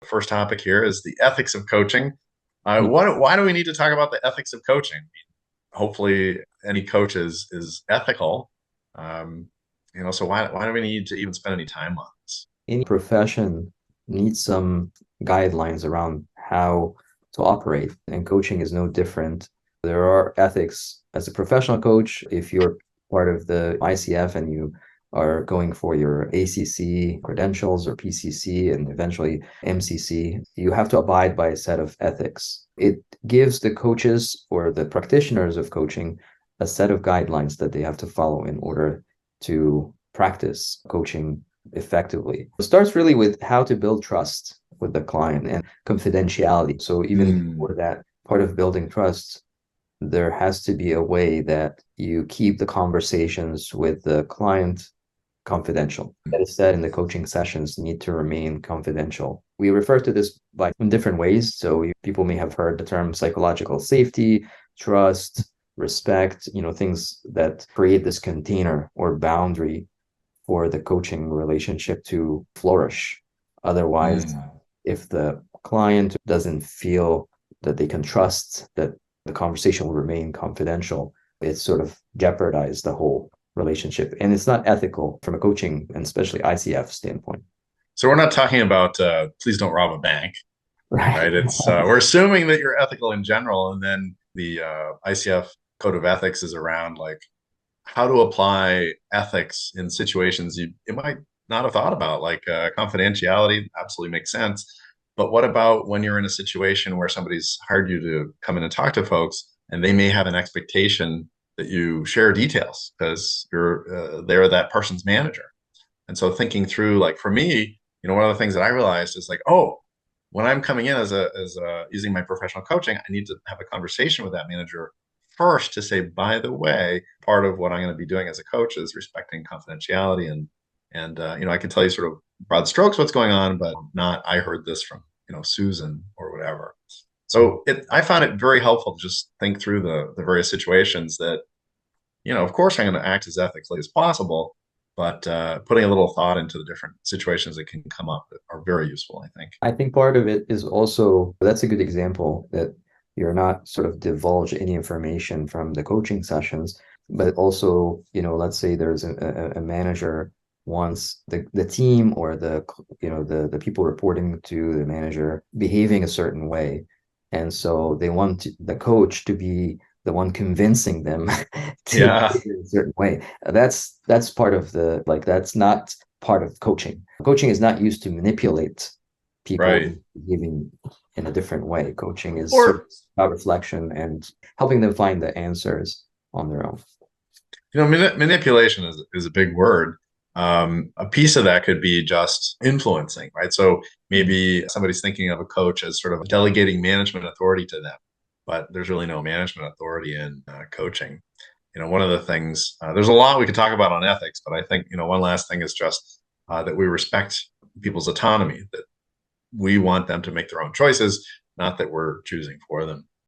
First topic here is the ethics of coaching. Mm. Why do we need to talk about the ethics of coaching? Hopefully, any coach is ethical. Um, so why do we need to even spend any time on this? Any profession needs some guidelines around how to operate, and coaching is no different. There are ethics as a professional coach. If you're part of the ICF and you are going for your ACC credentials or PCC and eventually MCC, you have to abide by a set of ethics. It gives the coaches or the practitioners of coaching a set of guidelines that they have to follow in order to practice coaching effectively. It starts really with how to build trust with the client and confidentiality. So even Hmm. before that, part of building trust, there has to be a way that you keep the conversations with the client confidential. That is said in the coaching sessions need to remain confidential. We refer to this by in different ways. So people may have heard the term psychological safety, trust, respect, things that create this container or boundary for the coaching relationship to flourish. Otherwise, Hmm. if the client doesn't feel that they can trust that the conversation will remain confidential, it's sort of jeopardize the whole relationship. And it's not ethical from a coaching and especially ICF standpoint. So we're not talking about please don't rob a bank, Right. right? It's we're assuming that you're ethical in general, and then the ICF code of ethics is around like how to apply ethics in situations you might not have thought about, like confidentiality absolutely makes sense. But what about when you're in a situation where somebody's hired you to come in and talk to folks, and they may have an expectation that you share details because they're that person's manager. And so thinking through, like for me, one of the things that I realized is like, oh, when I'm coming in as using my professional coaching, I need to have a conversation with that manager first to say, by the way, part of what I'm going to be doing as a coach is respecting confidentiality and I can tell you sort of broad strokes what's going on, but not I heard this from Susan or whatever. So I found it very helpful to just think through the various situations that of course I'm going to act as ethically as possible, but putting a little thought into the different situations that can come up are very useful, I think. I think part of it is also that's a good example that you're not sort of divulge any information from the coaching sessions, but also, let's say there's a manager wants the team or the people reporting to the manager behaving a certain way. And so they want the coach to be the one convincing them to Yeah, behave in a certain way. That's part of that's not part of coaching. Coaching is not used to manipulate people right. behaving in a different way. Coaching is sort of Or about reflection and helping them find the answers on their own. manipulation is a big word. A piece of that could be just influencing, right? So maybe somebody's thinking of a coach as sort of delegating management authority to them, but there's really no management authority in coaching. One of the things, there's a lot we could talk about on ethics, but I think, one last thing is just that we respect people's autonomy, that we want them to make their own choices, not that we're choosing for them.